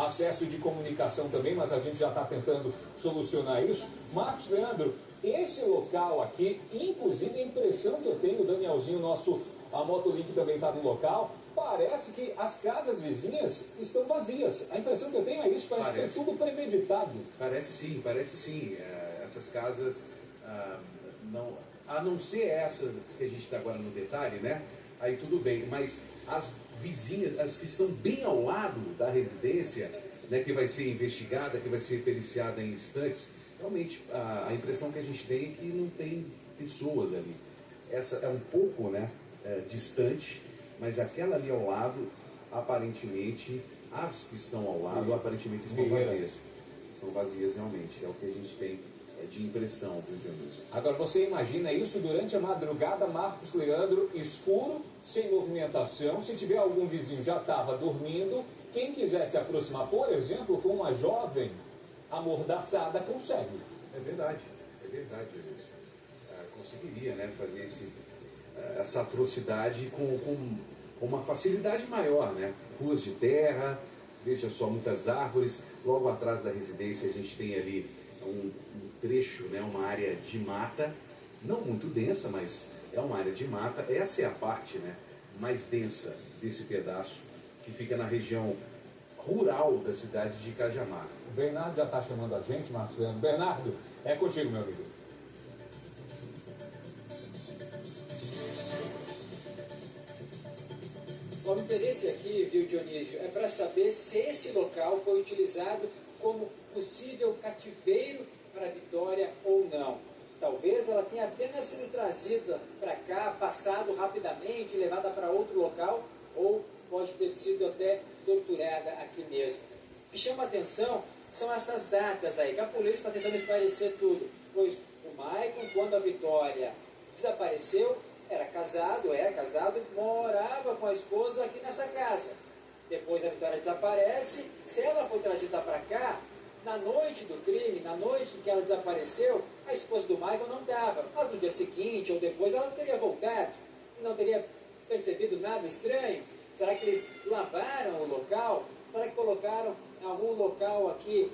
acesso de comunicação também, mas a gente já está tentando solucionar isso. Marcos Leandro, esse local aqui, inclusive a impressão que eu tenho, o Danielzinho, a Motolink também está no local, parece que as casas vizinhas estão vazias. A impressão que eu tenho é isso, parece que é tudo premeditado. Parece sim. Essas casas, não, a não ser essa que a gente está agora no detalhe, né? Aí tudo bem, mas as vizinhas, as que estão bem ao lado da residência, né, que vai ser investigada, que vai ser periciada em instantes, realmente a impressão que a gente tem é que não tem pessoas ali. Essa é um pouco, né, distante, mas aquela ali ao lado, aparentemente, as que estão ao lado, aparentemente estão vazias. Estão vazias realmente, é o que a gente tem de impressão, viu, Dionísio? Agora, você imagina isso durante a madrugada, Marcos Leandro, escuro, sem movimentação. Se tiver algum vizinho já estava dormindo, quem quiser se aproximar, por exemplo, com uma jovem amordaçada, consegue. É verdade, Dionísio. Conseguiria, né, fazer essa atrocidade com uma facilidade maior, né? Ruas de terra, veja só, muitas árvores. Logo atrás da residência a gente tem ali um trecho, né, uma área de mata, não muito densa, mas é uma área de mata. Essa é a parte, né, mais densa desse pedaço, que fica na região rural da cidade de Cajamar. O Bernardo já está chamando a gente, Marcos Leandro. Bernardo, é contigo, meu amigo. O interesse aqui, viu, Dionísio, é para saber se esse local foi utilizado como possível cativeiro para Vitória ou não. Talvez ela tenha apenas sido trazida para cá, passado rapidamente, levada para outro local, ou pode ter sido até torturada aqui mesmo. O que chama a atenção são essas datas aí, que a polícia está tentando esclarecer tudo, pois o Maicon, quando a Vitória desapareceu, era casado, morava com a esposa aqui nessa casa. Depois a Vitória desaparece, se ela foi trazida para cá, na noite do crime, na noite em que ela desapareceu, a esposa do Michael não estava. Mas no dia seguinte ou depois ela teria voltado, não teria percebido nada estranho. Será que eles lavaram o local? Será que colocaram em algum local aqui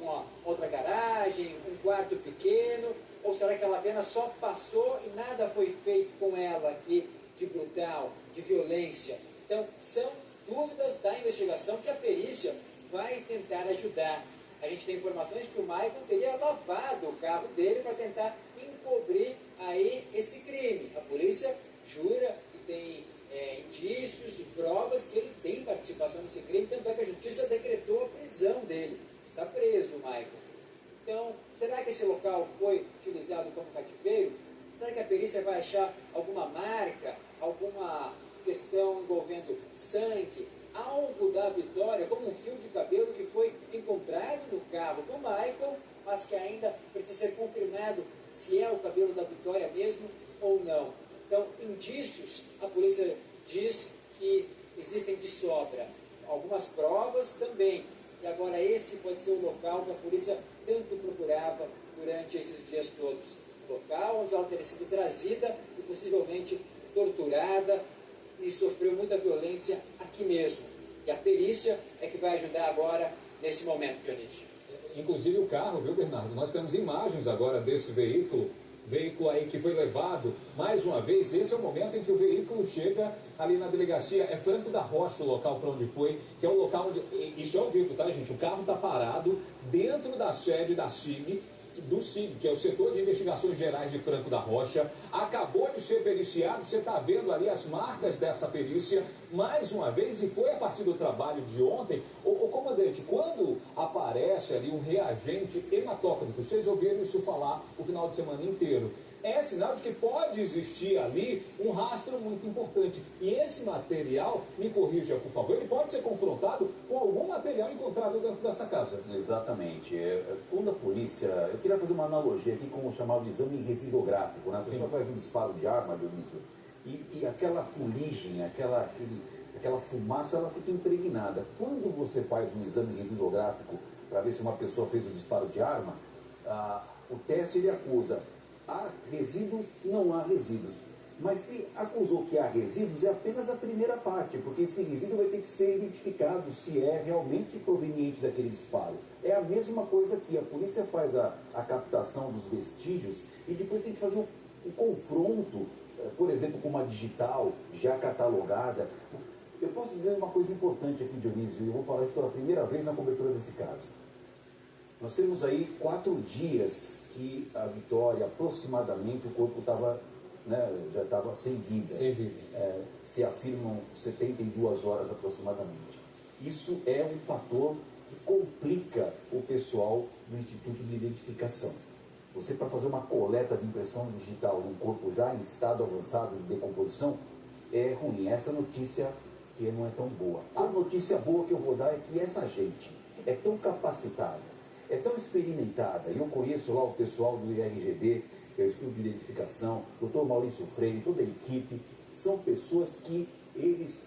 uma outra garagem, um quarto pequeno? Ou será que ela apenas só passou e nada foi feito com ela aqui de brutal, de violência? Então, são dúvidas da investigação que a perícia vai tentar ajudar. A gente tem informações que o Michael teria lavado o carro dele para tentar encobrir aí esse crime. A polícia jura que tem indícios e provas que ele tem participação nesse crime, tanto é que a justiça decretou a prisão dele. Está preso o Michael. Então, será que esse local foi utilizado como cativeiro? Será que a perícia vai achar alguma marca, alguma questão envolvendo sangue, algo da Vitória, como um fio de cabelo que foi encontrado no carro do Michael, mas que ainda precisa ser confirmado se é o cabelo da Vitória mesmo ou não. Então, indícios, a polícia diz que existem de sobra. Algumas provas também. E agora esse pode ser o local que a polícia tanto procurava durante esses dias todos. Local onde ela teria sido trazida e possivelmente torturada e sofreu muita violência aqui mesmo. E a perícia é que vai ajudar agora nesse momento, Dionísio. Inclusive o carro, viu, Bernardo? Nós temos imagens agora desse veículo aí que foi levado, mais uma vez, esse é o momento em que o veículo chega ali na delegacia, é Franco da Rocha o local para onde foi, que é o local onde, isso é ao vivo, tá, gente? O carro está parado dentro da sede da SIG, do SIG, que é o Setor de Investigações Gerais de Franco da Rocha, acabou de ser periciado, você está vendo ali as marcas dessa perícia, mais uma vez, e foi a partir do trabalho de ontem. O comandante, quando aparece ali um reagente hematócrito, vocês ouviram isso falar o final de semana inteiro, é sinal de que pode existir ali um rastro muito importante. E esse material, me corrija por favor, ele pode ser confrontado com algum material encontrado dentro dessa casa. Exatamente. Quando a polícia... Eu queria fazer uma analogia aqui com o chamado exame residográfico, né? A pessoa faz um disparo de arma, Dionísio, e aquela fuligem, aquela fumaça, ela fica impregnada. Quando você faz um exame residográfico para ver se uma pessoa fez um disparo de arma, o teste ele acusa: há resíduos, não há resíduos. Mas se acusou que há resíduos, é apenas a primeira parte, porque esse resíduo vai ter que ser identificado se é realmente proveniente daquele disparo. É a mesma coisa que a polícia faz a captação dos vestígios e depois tem que fazer um confronto, por exemplo, com uma digital já catalogada. Eu posso dizer uma coisa importante aqui, Dionísio, e eu vou falar isso pela primeira vez na cobertura desse caso. Nós temos aí 4 dias que a Vitória, aproximadamente, o corpo estava, já estava sem vida. Sem vida. Se afirmam 72 horas aproximadamente. Isso é um fator que complica o pessoal do Instituto de Identificação. Você, para fazer uma coleta de impressão digital de um corpo já em estado avançado de decomposição, é ruim. Essa notícia que não é tão boa. A notícia boa que eu vou dar é que essa gente é tão capacitada, é tão experimentada. Eu conheço lá o pessoal do IRGD, que é o Estudo de Identificação, o Dr. Maurício Freire, toda a equipe. São pessoas que eles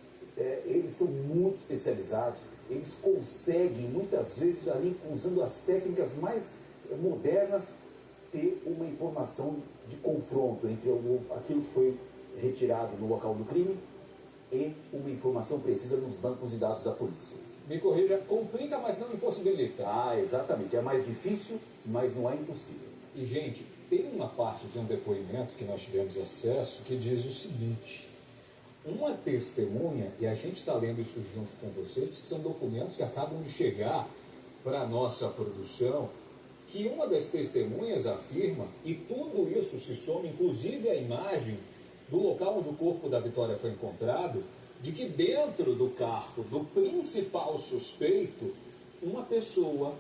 são muito especializados, eles conseguem, muitas vezes, ali, usando as técnicas mais modernas, ter uma informação de confronto entre aquilo que foi retirado no local do crime e uma informação precisa nos bancos de dados da polícia. Me corrija, complica, mas não impossibilita. Exatamente. É mais difícil, mas não é impossível. E, gente, tem uma parte de um depoimento que nós tivemos acesso que diz o seguinte: uma testemunha, e a gente está lendo isso junto com vocês, são documentos que acabam de chegar para a nossa produção, que uma das testemunhas afirma, e tudo isso se soma, inclusive a imagem do local onde o corpo da Vitória foi encontrado, de que dentro do carro do principal suspeito, uma pessoa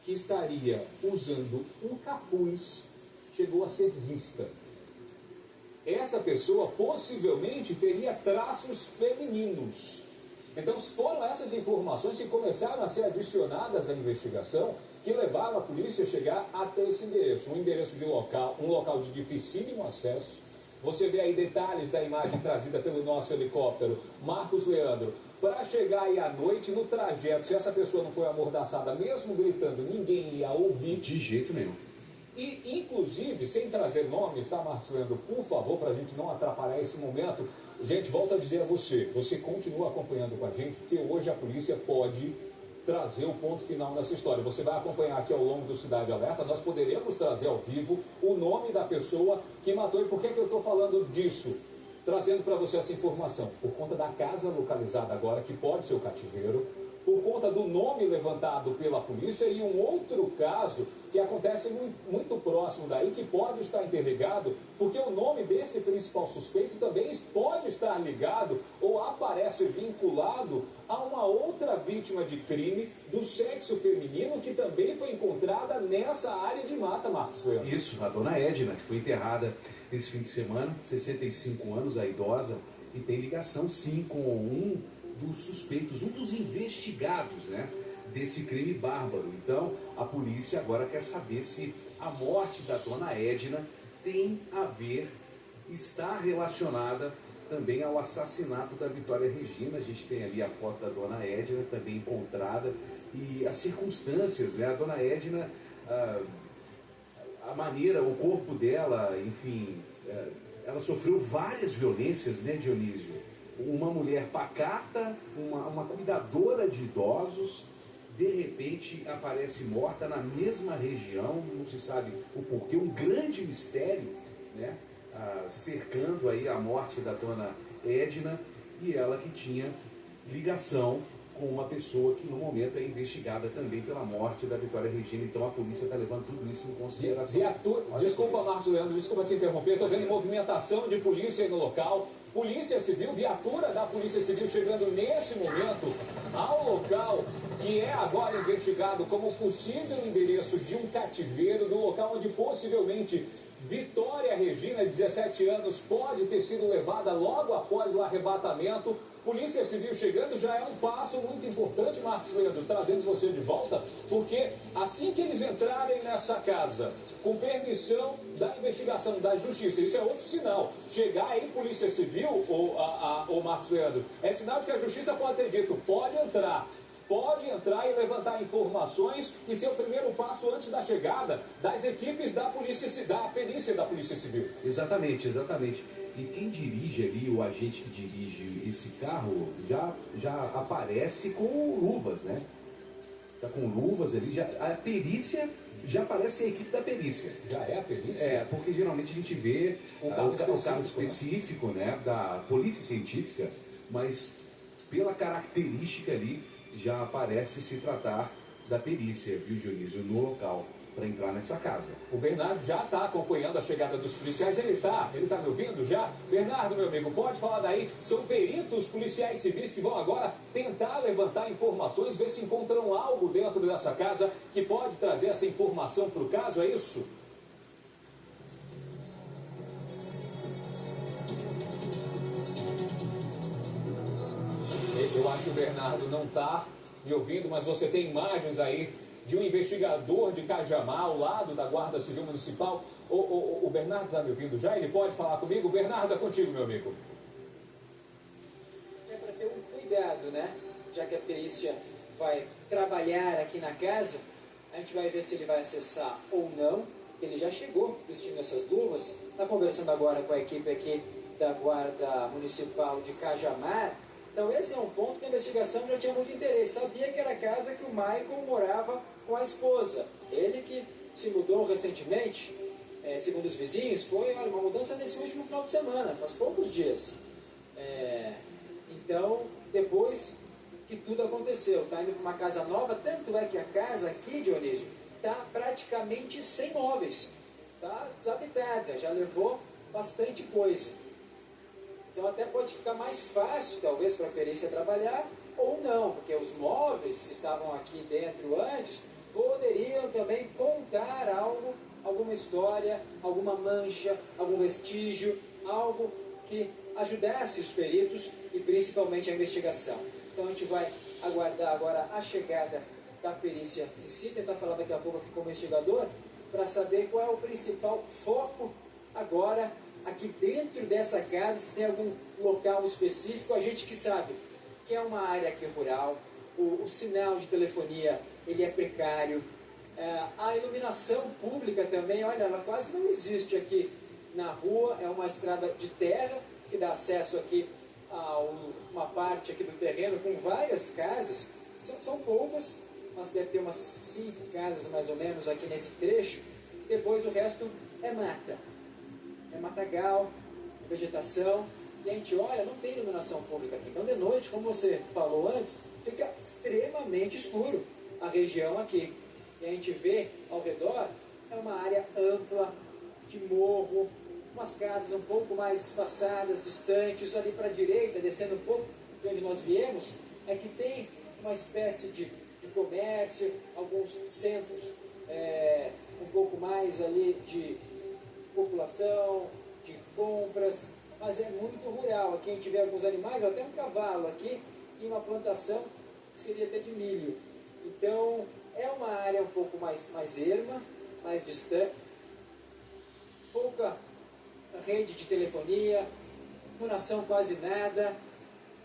que estaria usando um capuz chegou a ser vista. Essa pessoa possivelmente teria traços femininos. Então foram essas informações que começaram a ser adicionadas à investigação que levaram a polícia a chegar até esse endereço. Um endereço de local, um local de dificílimo acesso. Você vê aí detalhes da imagem trazida pelo nosso helicóptero, Marcos Leandro. Para chegar aí à noite, no trajeto, se essa pessoa não foi amordaçada, mesmo gritando, ninguém ia ouvir. De jeito nenhum. E, inclusive, sem trazer nomes, tá, Marcos Leandro? Por favor, para a gente não atrapalhar esse momento, gente, volto a dizer a você continua acompanhando com a gente, porque hoje a polícia pode trazer o ponto final nessa história. Você vai acompanhar aqui ao longo do Cidade Alerta, nós poderemos trazer ao vivo o nome da pessoa que matou. E por que eu estou falando disso? Trazendo para você essa informação. Por conta da casa localizada agora, que pode ser o cativeiro, por conta do nome levantado pela polícia e um outro caso que acontece muito próximo daí, que pode estar interligado, porque o nome desse principal suspeito também pode estar ligado ou aparece vinculado a uma outra vítima de crime do sexo feminino que também foi encontrada nessa área de mata, Marcos Leandro. Isso, a dona Edna, que foi enterrada esse fim de semana, 65 anos, a idosa, e tem ligação sim com um dos suspeitos, um dos investigados, né, desse crime bárbaro. Então, a polícia agora quer saber se a morte da dona Edna tem a ver, está relacionada também ao assassinato da Vitória Regina. A gente tem ali a foto da dona Edna também encontrada e as circunstâncias, né, a dona Edna, a maneira, o corpo dela, enfim, ela sofreu várias violências, né, Dionísio? Uma mulher pacata, uma cuidadora de idosos, de repente aparece morta na mesma região, não se sabe o porquê, um grande mistério, né, cercando aí a morte da dona Edna, e ela que tinha ligação com uma pessoa que no momento é investigada também pela morte da Vitória Regina. Então a polícia está levando tudo isso em consideração. Desculpa, Marcos Leandro, desculpa te interromper, estou vendo movimentação de polícia aí no local. Polícia Civil, viatura da Polícia Civil chegando nesse momento ao local que é agora investigado como possível endereço de um cativeiro, do local onde possivelmente Vitória Regina, 17 anos, pode ter sido levada logo após o arrebatamento. Polícia Civil chegando já é um passo muito importante, Marcos Leandro, trazendo você de volta, porque assim que eles entrarem nessa casa, com permissão da investigação da Justiça, isso é outro sinal. Chegar aí Polícia Civil, ou Marcos Leandro, é sinal de que a Justiça pode ter dito, pode entrar. pode entrar e levantar informações e ser o primeiro passo antes da chegada das equipes da perícia da Polícia Civil. Exatamente, exatamente. E quem dirige ali, o agente que dirige esse carro, já aparece com luvas, né? Tá com luvas ali, a perícia já aparece a equipe da perícia. Já é a perícia? É, porque geralmente a gente vê o carro específico, né, da polícia científica, mas pela característica ali já aparece se tratar da perícia, viu, Dionísio, no local para entrar nessa casa. O Bernardo já está acompanhando a chegada dos policiais. Ele tá me ouvindo já? Bernardo, meu amigo, pode falar daí. São peritos policiais civis que vão agora tentar levantar informações, ver se encontram algo dentro dessa casa que pode trazer essa informação para o caso, é isso? Eu acho que o Bernardo não está me ouvindo, mas você tem imagens aí de um investigador de Cajamar ao lado da Guarda Civil Municipal. O Bernardo está me ouvindo já? Ele pode falar comigo? Bernardo, é contigo, meu amigo. É para ter um cuidado, né? Já que a perícia vai trabalhar aqui na casa, a gente vai ver se ele vai acessar ou não. Ele já chegou vestindo essas luvas, está conversando agora com a equipe aqui da Guarda Municipal de Cajamar. Então esse é um ponto que a investigação já tinha muito interesse. Sabia que era a casa que o Michael morava com a esposa. Ele que se mudou recentemente, segundo os vizinhos, foi uma mudança nesse último final de semana, faz poucos dias. Então, depois que tudo aconteceu, está indo para uma casa nova, tanto é que a casa aqui, Dionísio, está praticamente sem móveis. Está desabitada, já levou bastante coisa. Então até pode ficar mais fácil, talvez, para a perícia trabalhar, ou não, porque os móveis que estavam aqui dentro antes poderiam também contar algo, alguma história, alguma mancha, algum vestígio, algo que ajudasse os peritos e principalmente a investigação. Então a gente vai aguardar agora a chegada da perícia em si, tentar falar daqui a pouco aqui com o investigador, para saber qual é o principal foco agora aqui dentro dessa casa, se tem algum local específico. A gente que sabe que é uma área aqui rural, o sinal de telefonia ele é precário, a iluminação pública também, olha, ela quase não existe aqui na rua, é uma estrada de terra que dá acesso aqui a uma parte aqui do terreno com várias casas, são poucas, mas deve ter umas 5 casas mais ou menos aqui nesse trecho, depois o resto é mata. É matagal, vegetação, e a gente olha, não tem iluminação pública aqui. Então, de noite, como você falou antes, fica extremamente escuro a região aqui. E a gente vê ao redor, é uma área ampla, de morro, umas casas um pouco mais espaçadas, distantes, ali para a direita, descendo um pouco de onde nós viemos, é que tem uma espécie de comércio, alguns centros um pouco mais ali de população, de compras, mas é muito rural. Aqui a gente vê alguns animais, até um cavalo aqui, e uma plantação que seria até de milho. Então, é uma área um pouco mais erma, mais distante, pouca rede de telefonia, iluminação quase nada.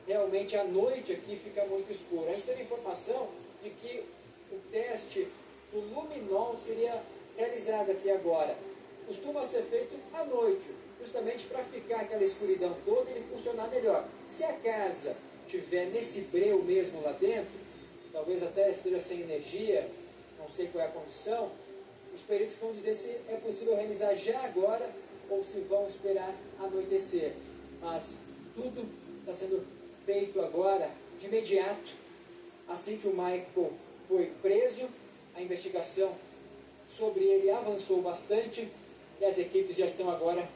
Realmente, à noite aqui fica muito escuro. A gente teve informação de que o teste do luminol seria realizado aqui agora. Costuma ser feito à noite, justamente para ficar aquela escuridão toda e ele funcionar melhor. Se a casa tiver nesse breu mesmo lá dentro, talvez até esteja sem energia, não sei qual é a condição, os peritos vão dizer se é possível realizar já agora ou se vão esperar anoitecer. Mas tudo está sendo feito agora, de imediato. Assim que o Michael foi preso, a investigação sobre ele avançou bastante, e as equipes já estão agora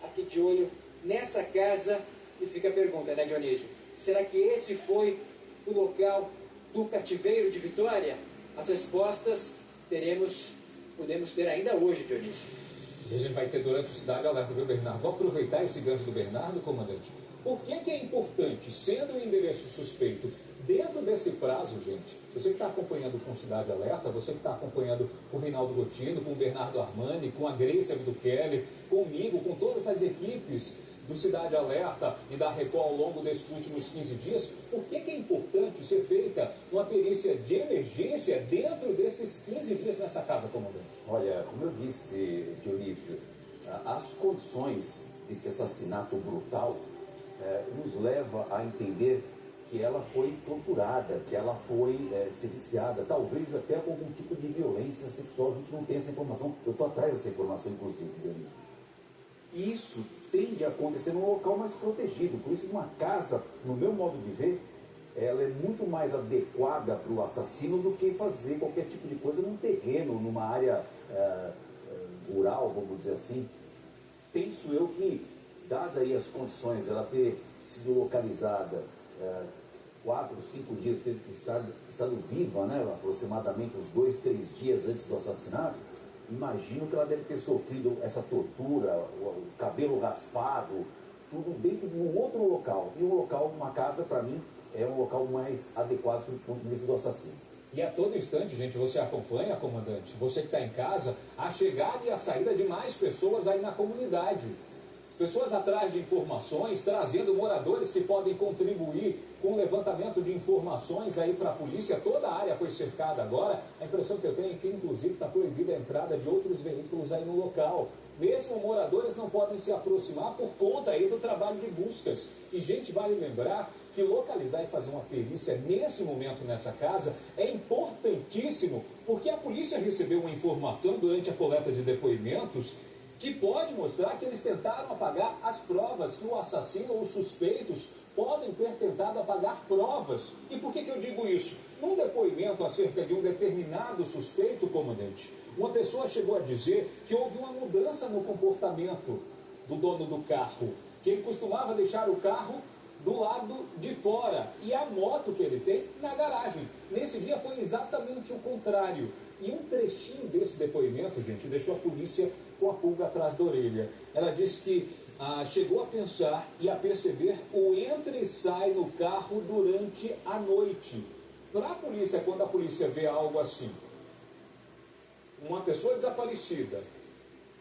aqui de olho nessa casa. E fica a pergunta, né, Dionísio? Será que esse foi o local do cativeiro de Vitória? As respostas podemos ter ainda hoje, Dionísio. E a gente vai ter durante o Cidade Alerta, viu, Bernardo? Vou aproveitar esse gancho do Bernardo, comandante. Por que é importante, sendo um endereço suspeito, dentro desse prazo, gente, você que está acompanhando com Cidade Alerta, você que está acompanhando com o Reinaldo Gotino, com o Bernardo Armani, com a Grace Abdukelli, comigo, com todas as equipes do Cidade Alerta e da Record ao longo desses últimos 15 dias, por que é importante ser feita uma perícia de emergência dentro desses 15 dias nessa casa, comandante? Olha, como eu disse, Dionísio, as condições desse assassinato brutal nos leva a entender que ela foi torturada, que ela foi sediciada, talvez até com algum tipo de violência sexual. A gente não tem essa informação. Eu estou atrás dessa informação, inclusive, Dionísio. Isso tende a acontecer num local mais protegido. Por isso, uma casa, no meu modo de ver, ela é muito mais adequada para o assassino do que fazer qualquer tipo de coisa num terreno, numa área rural, vamos dizer assim. Penso eu que, dada aí as condições, ela ter sido localizada 4, 5 dias, ter estado viva, né, aproximadamente uns 2, 3 dias antes do assassinato, imagino que ela deve ter sofrido essa tortura, o cabelo raspado, tudo dentro de um outro local. E um local, uma casa, para mim, é um local mais adequado do ponto de vista do assassino. E a todo instante, gente, você acompanha, comandante, você que está em casa, a chegada e a saída de mais pessoas aí na comunidade. Pessoas atrás de informações, trazendo moradores que podem contribuir com o levantamento de informações aí para a polícia. Toda a área foi cercada agora. A impressão que eu tenho é que, inclusive, está proibida a entrada de outros veículos aí no local. Mesmo moradores não podem se aproximar por conta aí do trabalho de buscas. E, gente, vale lembrar que localizar e fazer uma perícia nesse momento nessa casa é importantíssimo, porque a polícia recebeu uma informação durante a coleta de depoimentos que pode mostrar que eles tentaram apagar as provas, que o assassino ou os suspeitos podem ter tentado apagar provas. E por que eu digo isso? Num depoimento acerca de um determinado suspeito, comandante, uma pessoa chegou a dizer que houve uma mudança no comportamento do dono do carro, que ele costumava deixar o carro do lado de fora e a moto que ele tem na garagem. Nesse dia foi exatamente o contrário. E um trechinho desse depoimento, gente, deixou a polícia com a pulga atrás da orelha. Ela disse que chegou a pensar e a perceber o entra e sai no carro durante a noite. Para a polícia, quando a polícia vê algo assim, uma pessoa desaparecida,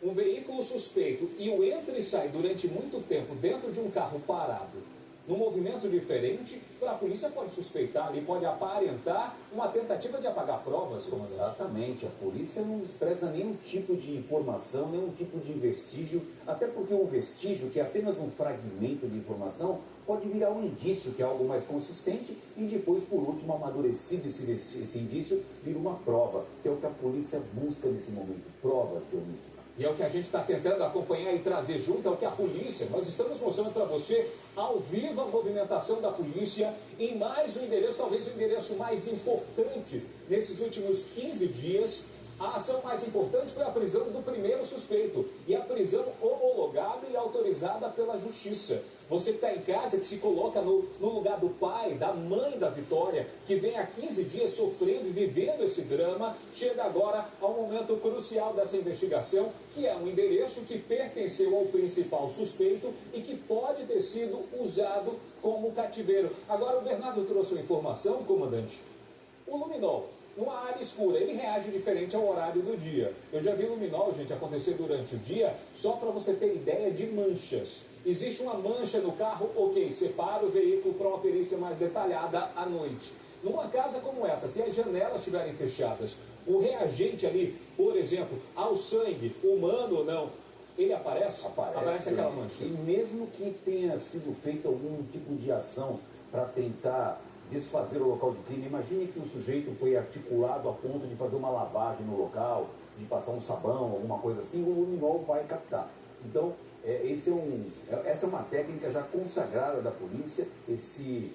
um veículo suspeito e o entra e sai durante muito tempo dentro de um carro parado, num movimento diferente, a polícia pode suspeitar ali, pode aparentar uma tentativa de apagar provas, comandante. Exatamente, a polícia não despreza nenhum tipo de informação, nenhum tipo de vestígio, até porque um vestígio, que é apenas um fragmento de informação, pode virar um indício, que é algo mais consistente, e depois, por último, amadurecido esse indício, vira uma prova, que é o que a polícia busca nesse momento, provas, Dionísio. E é o que a gente está tentando acompanhar e trazer junto, é o que a polícia, nós estamos mostrando para você, ao vivo, a movimentação da polícia em mais um endereço, talvez o endereço mais importante nesses últimos 15 dias. A ação mais importante foi a prisão do primeiro suspeito e a prisão homologada e autorizada pela Justiça. Você que está em casa, que se coloca no lugar do pai, da mãe da Vitória, que vem há 15 dias sofrendo e vivendo esse drama, chega agora ao momento crucial dessa investigação, que é um endereço que pertenceu ao principal suspeito e que pode ter sido usado como cativeiro. Agora, o Bernardo trouxe uma informação, comandante. O luminol, numa área escura, ele reage diferente ao horário do dia. Eu já vi luminol, gente, acontecer durante o dia, só para você ter ideia de manchas. Existe uma mancha no carro, ok, separa o veículo para uma perícia mais detalhada à noite. Numa casa como essa, se as janelas estiverem fechadas, o reagente ali, por exemplo, ao sangue, humano ou não, ele aparece? Aparece aquela mancha. E mesmo que tenha sido feita algum tipo de ação para tentar desfazer o local de crime, imagine que o sujeito foi articulado a ponto de fazer uma lavagem no local, de passar um sabão, alguma coisa assim, o luminol vai captar. Então, essa é uma técnica já consagrada da polícia, esse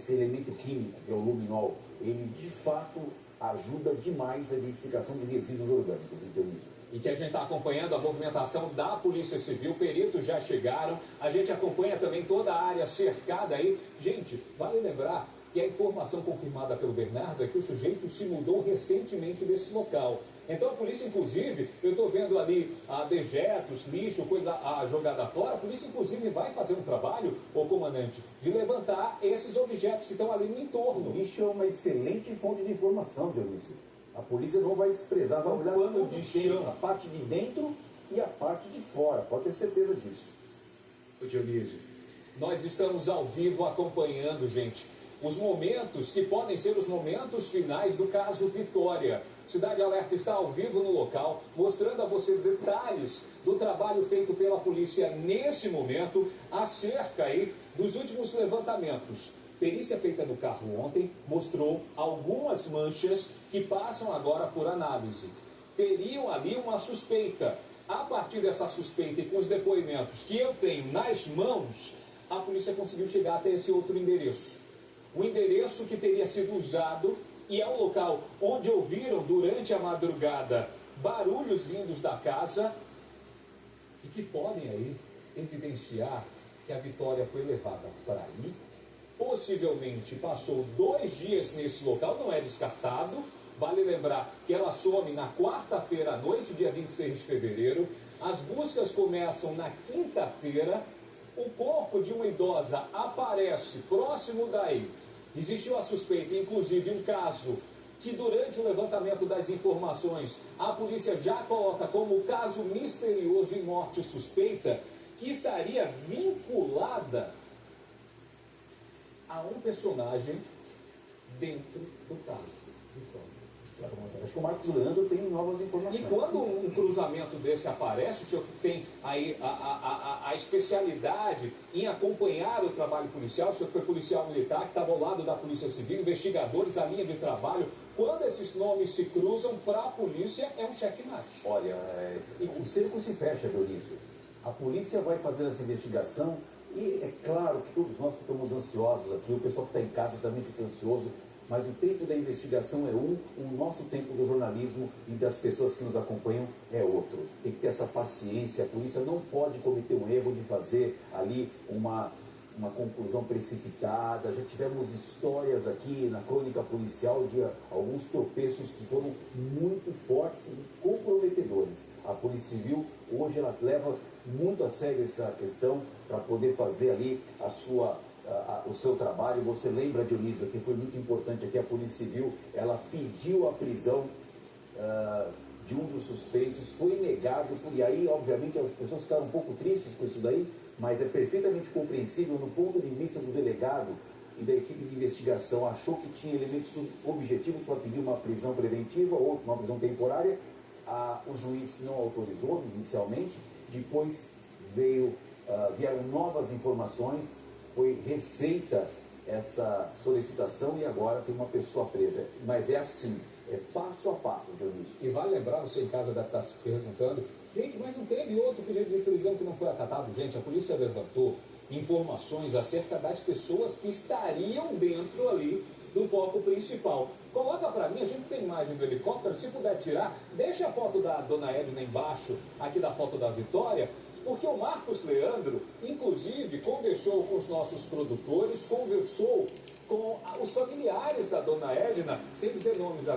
elemento químico, que é o luminol, ele de fato ajuda demais a identificação de resíduos orgânicos, entendeu? E que a gente está acompanhando a movimentação da Polícia Civil, peritos já chegaram, a gente acompanha também toda a área cercada aí. Gente, vale lembrar que a informação confirmada pelo Bernardo é que o sujeito se mudou recentemente desse local. Então a polícia, inclusive, eu estou vendo ali dejetos, lixo, coisa jogada fora, a polícia, inclusive, vai fazer um trabalho, ô comandante, de levantar esses objetos que estão ali no entorno. O lixo é uma excelente fonte de informação, Dionísio. A polícia não vai desprezar, vai olhar pano de chão, a parte de dentro e a parte de fora, pode ter certeza disso. Ô Dionísio. Nós estamos ao vivo acompanhando, gente, os momentos que podem ser os momentos finais do caso Vitória. Cidade Alerta está ao vivo no local, mostrando a você detalhes do trabalho feito pela polícia nesse momento, acerca aí dos últimos levantamentos. Perícia feita no carro ontem mostrou algumas manchas que passam agora por análise. Teriam ali uma suspeita. A partir dessa suspeita e com os depoimentos que eu tenho nas mãos, a polícia conseguiu chegar até esse outro endereço. O endereço que teria sido usado e é o local onde ouviram durante a madrugada barulhos vindos da casa e que podem aí evidenciar que a Vitória foi levada para aí. Possivelmente passou 2 dias nesse local, não é descartado. Vale lembrar que ela some na quarta-feira à noite, dia 26 de fevereiro. As buscas começam na quinta-feira. O corpo de uma idosa aparece próximo daí. Existiu a suspeita, inclusive um caso que durante o levantamento das informações a polícia já coloca como caso misterioso e morte suspeita, que estaria vinculada a um personagem dentro do caso. Acho que o Marcos Leandro tem novas informações. E quando um cruzamento desse aparece, o senhor tem aí a especialidade em acompanhar o trabalho policial, o senhor foi policial militar, que estava ao lado da Polícia Civil, investigadores, a linha de trabalho, quando esses nomes se cruzam para a polícia, é um checkmate. Olha, o cerco se fecha, Dionísio. A polícia vai fazer essa investigação e é claro que todos nós ficamos ansiosos aqui, o pessoal que está em casa também fica ansioso, mas o tempo da investigação é um, o nosso tempo do jornalismo e das pessoas que nos acompanham é outro. Tem que ter essa paciência, a polícia não pode cometer um erro de fazer ali uma conclusão precipitada. Já tivemos histórias aqui na crônica policial de alguns tropeços que foram muito fortes e comprometedores. A Polícia Civil, hoje, ela leva muito a sério essa questão para poder fazer ali o seu trabalho. Você lembra, Dionísio, que foi muito importante aqui, a Polícia Civil, ela pediu a prisão de um dos suspeitos, foi negado, e aí, obviamente, as pessoas ficaram um pouco tristes com isso daí, mas é perfeitamente compreensível no ponto de vista do delegado e da equipe de investigação. Achou que tinha elementos objetivos para pedir uma prisão preventiva ou uma prisão temporária. O juiz não autorizou inicialmente, depois vieram novas informações, foi refeita essa solicitação e agora tem uma pessoa presa. Mas é assim, é passo a passo, Dionísio. E vale lembrar, você em casa deve estar se perguntando, gente, mas não teve outro pedido de prisão que não foi acatado? Gente, a polícia levantou informações acerca das pessoas que estariam dentro ali do foco principal. Coloca para mim, a gente tem imagem do helicóptero, se puder tirar, deixa a foto da dona Edna embaixo, aqui da foto da Vitória, porque o Marcos Leandro, inclusive, conversou com os nossos produtores, conversou com os familiares da dona Edna, sem dizer nomes agora.